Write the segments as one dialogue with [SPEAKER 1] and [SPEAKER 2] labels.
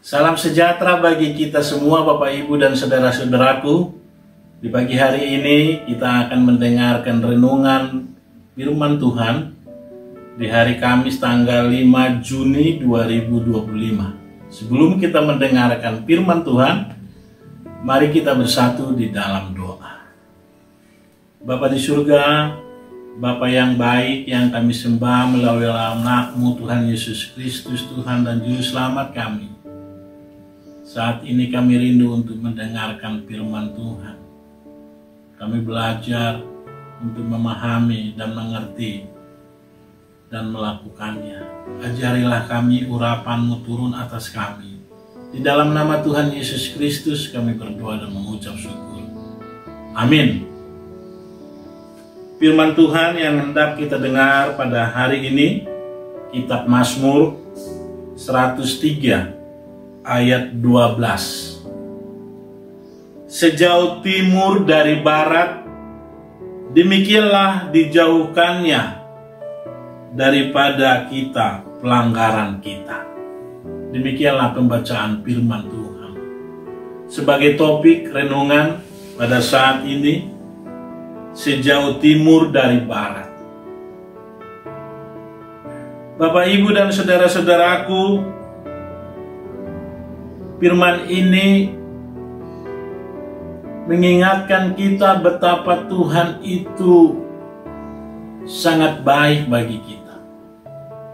[SPEAKER 1] Salam sejahtera bagi kita semua Bapak Ibu dan saudara-saudaraku. Di pagi hari ini kita akan mendengarkan renungan firman Tuhan di hari Kamis tanggal 5 Juni 2025. Sebelum kita mendengarkan firman Tuhan, mari kita bersatu di dalam doa. Bapa di surga, Bapa yang baik yang kami sembah melalui nama-Mu Tuhan Yesus Kristus, Tuhan dan Juru Selamat kami. Saat ini kami rindu untuk mendengarkan firman Tuhan. Kami belajar untuk memahami dan mengerti dan melakukannya. Ajarilah kami, urapan-Mu turun atas kami. Di dalam nama Tuhan Yesus Kristus kami berdoa dan mengucap syukur. Amin. Firman Tuhan yang hendak kita dengar pada hari ini, Kitab Mazmur 103 ayat 12. Sejauh timur dari barat, demikianlah dijauhkannya daripada kita pelanggaran kita. Demikianlah pembacaan firman Tuhan. Sebagai topik renungan pada saat ini, sejauh timur dari barat. Bapak, Ibu, dan saudara-saudaraku, firman ini mengingatkan kita betapa Tuhan itu sangat baik bagi kita,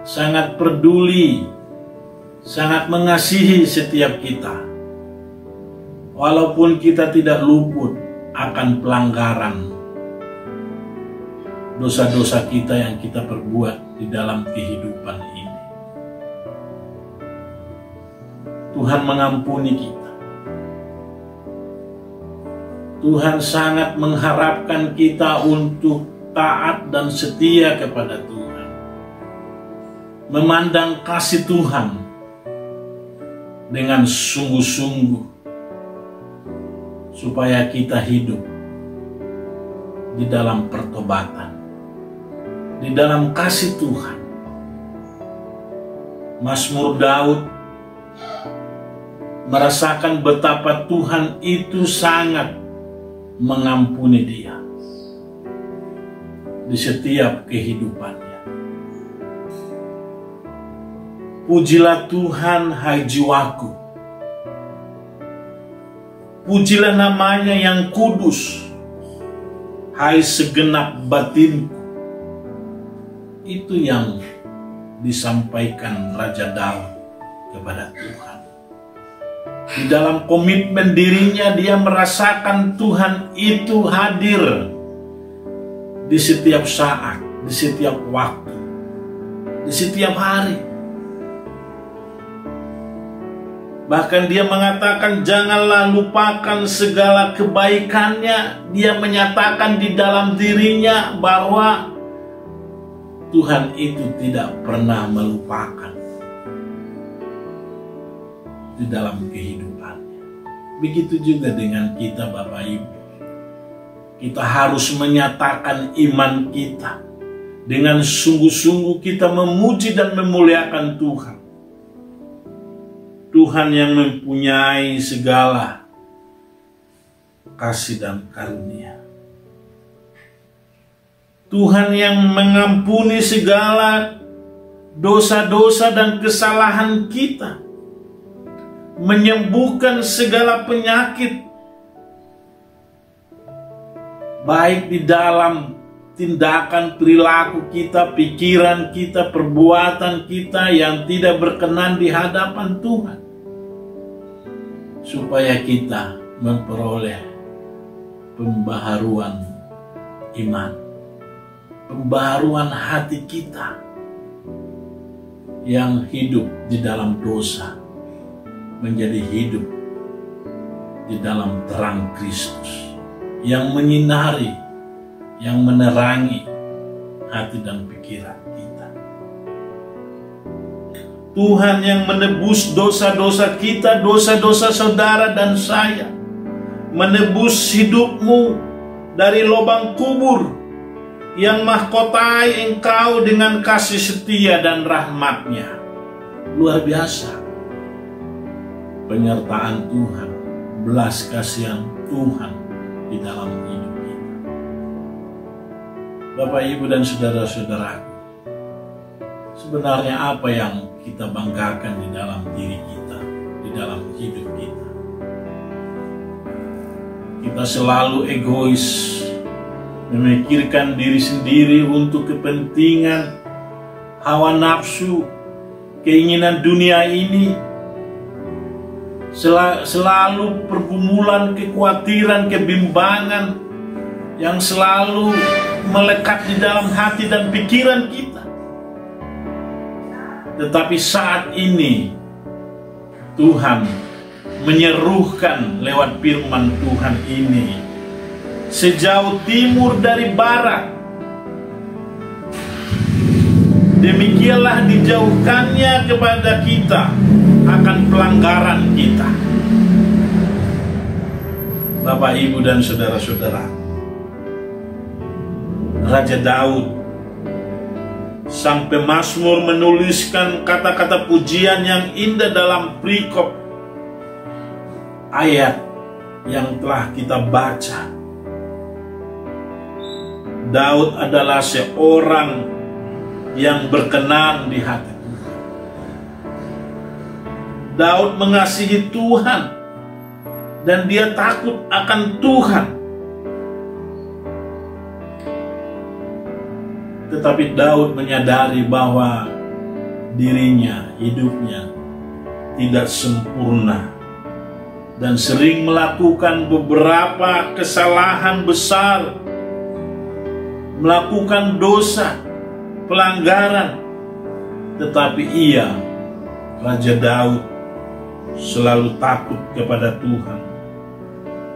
[SPEAKER 1] sangat peduli, sangat mengasihi setiap kita. Walaupun kita tidak luput akan pelanggaran dosa-dosa kita yang kita perbuat di dalam kehidupan ini. Tuhan mengampuni kita. Tuhan sangat mengharapkan kita untuk taat dan setia kepada Tuhan. Memandang kasih Tuhan dengan sungguh-sungguh supaya kita hidup di dalam pertobatan, di dalam kasih Tuhan. Mazmur Daud merasakan betapa Tuhan itu sangat mengampuni dia di setiap kehidupannya. Pujilah Tuhan, hai jiwaku. Pujilah namanya yang kudus, hai segenap batinku. Itu yang disampaikan Raja Daud kepada Tuhan. Di dalam komitmen dirinya, dia merasakan Tuhan itu hadir di setiap saat, di setiap waktu, di setiap hari. Bahkan dia mengatakan, janganlah lupakan segala kebaikannya. Dia menyatakan di dalam dirinya bahwa Tuhan itu tidak pernah melupakan di dalam kehidupannya. Begitu juga dengan kita, Bapak Ibu. Kita harus menyatakan iman kita. Dengan sungguh-sungguh kita memuji dan memuliakan Tuhan. Tuhan yang mempunyai segala kasih dan karunia. Tuhan yang mengampuni segala dosa-dosa dan kesalahan kita. Menyembuhkan segala penyakit. Baik di dalam tindakan, perilaku kita, pikiran kita, perbuatan kita yang tidak berkenan di hadapan Tuhan. Supaya kita memperoleh pembaharuan iman, pembaharuan hati kita yang hidup di dalam dosa menjadi hidup di dalam terang Kristus yang menyinari, yang menerangi hati dan pikiran kita. Tuhan yang menebus dosa-dosa kita, dosa-dosa saudara dan saya, menebus hidupmu dari lubang kubur, yang mahkotai engkau dengan kasih setia dan rahmat-Nya. Luar biasa penyertaan Tuhan, belas kasihan Tuhan di dalam hidup kita. Bapak, Ibu, dan saudara-saudaraku, sebenarnya apa yang kita banggakan di dalam diri kita, di dalam hidup kita? Kita selalu egois, memikirkan diri sendiri untuk kepentingan hawa nafsu, keinginan dunia ini. Selalu pergumulan, kekhawatiran, kebimbangan yang selalu melekat di dalam hati dan pikiran kita. Tetapi saat ini Tuhan menyerukan lewat firman Tuhan ini, sejauh timur dari barat, demikianlah dijauhkannya kepada kita akan pelanggaran kita. Bapak, Ibu, dan saudara-saudara, Raja Daud sampai Mazmur menuliskan kata-kata pujian yang indah dalam perikop ayat yang telah kita baca. Daud adalah seorang yang berkenan di hati Tuhan. Daud mengasihi Tuhan dan dia takut akan Tuhan. Tetapi Daud menyadari bahwa dirinya, hidupnya tidak sempurna dan sering melakukan beberapa kesalahan besar, melakukan dosa, pelanggaran. Tetapi ia, Raja Daud, selalu takut kepada Tuhan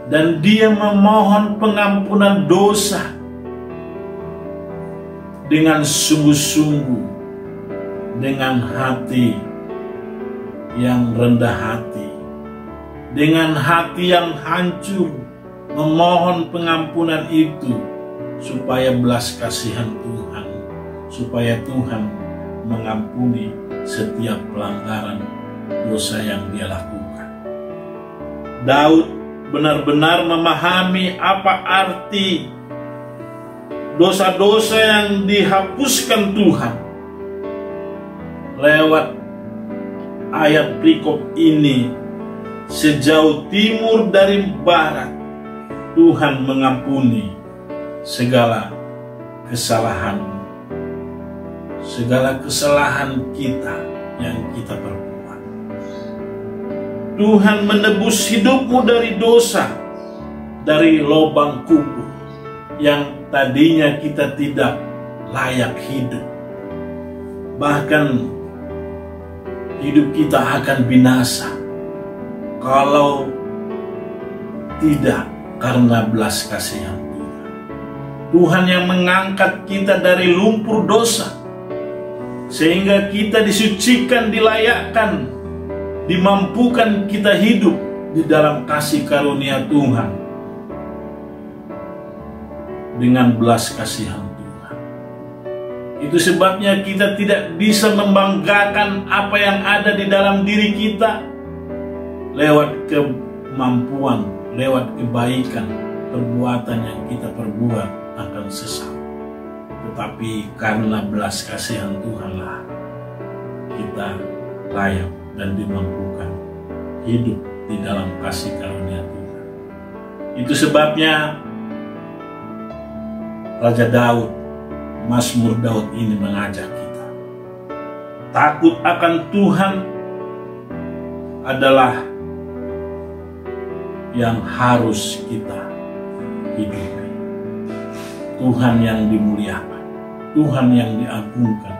[SPEAKER 1] dan dia memohon pengampunan dosa dengan sungguh-sungguh, dengan hati yang rendah hati, dengan hati yang hancur, memohon pengampunan itu supaya belas kasihan Tuhan, supaya Tuhan mengampuni setiap pelanggaran dosa yang dia lakukan. Daud benar-benar memahami apa arti dosa-dosa yang dihapuskan Tuhan. Lewat ayat perikop ini, sejauh timur dari barat, Tuhan mengampuni segala kesalahan kita yang kita perbuat. Tuhan menebus hidupmu dari dosa, dari lubang kubur yang tadinya kita tidak layak hidup. Bahkan hidup kita akan binasa kalau tidak karena belas kasihan Tuhan. Tuhan yang mengangkat kita dari lumpur dosa, sehingga kita disucikan, dilayakkan, dimampukan kita hidup di dalam kasih karunia Tuhan dengan belas kasihan Tuhan. Itu sebabnya kita tidak bisa membanggakan apa yang ada di dalam diri kita lewat kemampuan, lewat kebaikan, perbuatan yang kita perbuat akan sesat. Tetapi karena belas kasihan Tuhanlah kita layak dan dimampukan hidup di dalam kasih karunia Tuhan. Itu sebabnya Raja Daud, Mazmur Daud ini mengajak kita. Takut akan Tuhan adalah yang harus kita hidupi. Tuhan yang dimuliakan, Tuhan yang diagungkan,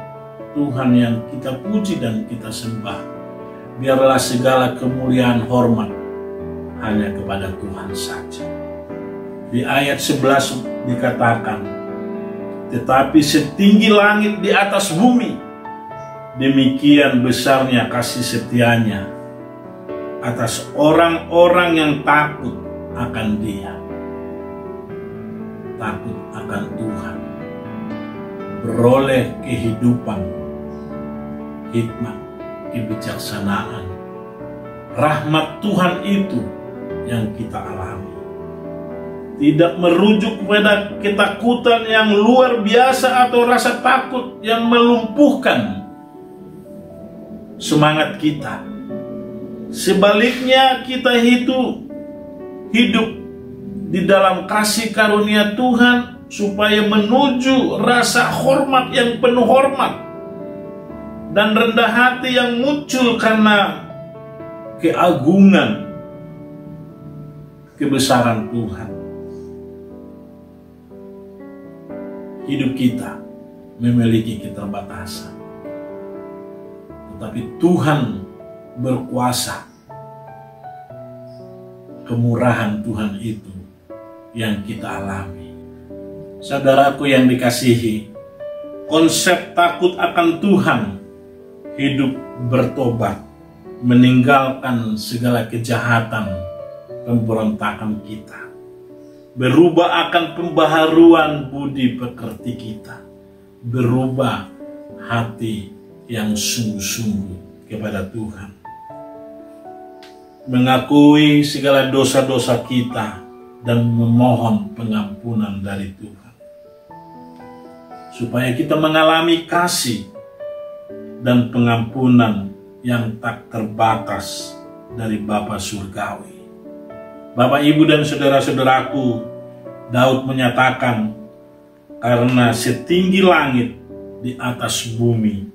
[SPEAKER 1] Tuhan yang kita puji dan kita sembah. Biarlah segala kemuliaan hormat hanya kepada Tuhan saja. Di ayat 11 dikatakan, tetapi setinggi langit di atas bumi, demikian besarnya kasih setianya atas orang-orang yang takut akan Dia. Takut akan Tuhan, beroleh kehidupan, hikmat, kebijaksanaan, rahmat Tuhan itu yang kita alami. Tidak merujuk pada ketakutan yang luar biasa atau rasa takut yang melumpuhkan semangat kita. Sebaliknya kita hidup di dalam kasih karunia Tuhan supaya menuju rasa hormat yang penuh hormat dan rendah hati yang muncul karena keagungan, kebesaran Tuhan. Hidup kita memiliki keterbatasan, tetapi Tuhan berkuasa. Kemurahan Tuhan itu yang kita alami. Saudaraku yang dikasihi, konsep takut akan Tuhan, hidup bertobat, meninggalkan segala kejahatan, pemberontakan kita, berubah akan pembaharuan budi pekerti kita, berubah hati yang sungguh-sungguh kepada Tuhan, mengakui segala dosa-dosa kita dan memohon pengampunan dari Tuhan, supaya kita mengalami kasih dan pengampunan yang tak terbatas dari Bapa Surgawi. Bapak, Ibu, dan saudara-saudaraku, Daud menyatakan, karena setinggi langit di atas bumi,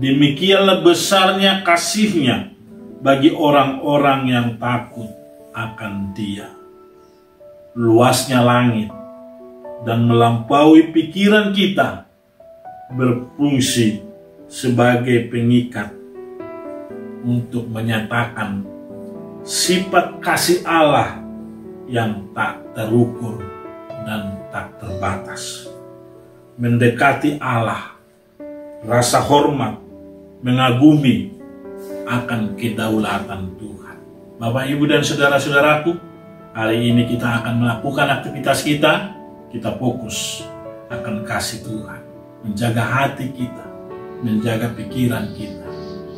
[SPEAKER 1] demikianlah besarnya kasihnya bagi orang-orang yang takut akan Dia. Luasnya langit dan melampaui pikiran kita berfungsi sebagai pengikat untuk menyatakan sifat kasih Allah yang tak terukur dan tak terbatas. Mendekati Allah, rasa hormat, mengagumi akan kedaulatan Tuhan. Bapak, Ibu, dan saudara-saudaraku, hari ini kita akan melakukan aktivitas kita fokus akan kasih Tuhan, menjaga hati kita, menjaga pikiran kita,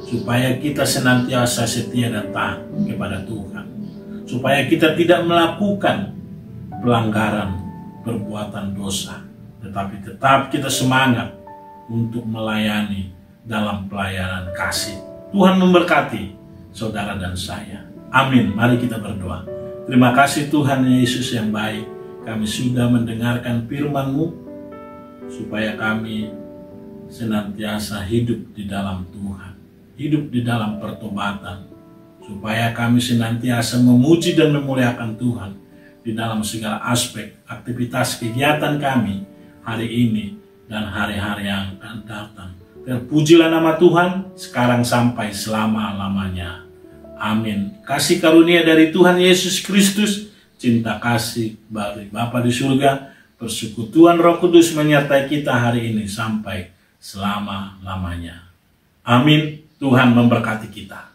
[SPEAKER 1] supaya kita senantiasa setia dan taat kepada Tuhan, supaya kita tidak melakukan pelanggaran, perbuatan dosa, tetapi tetap kita semangat untuk melayani dalam pelayanan kasih. Tuhan memberkati saudara dan saya. Amin. Mari kita berdoa. Terima kasih Tuhan Yesus yang baik, kami sudah mendengarkan firman-Mu, supaya kami senantiasa hidup di dalam Tuhan, hidup di dalam pertobatan, supaya kami senantiasa memuji dan memuliakan Tuhan di dalam segala aspek aktivitas kegiatan kami hari ini dan hari-hari yang akan datang. Terpujilah nama Tuhan sekarang sampai selama-lamanya. Amin. Kasih karunia dari Tuhan Yesus Kristus, cinta kasih dari Bapa di surga, persekutuan Roh Kudus menyertai kita hari ini sampai selama-lamanya. Amin. Tuhan memberkati kita.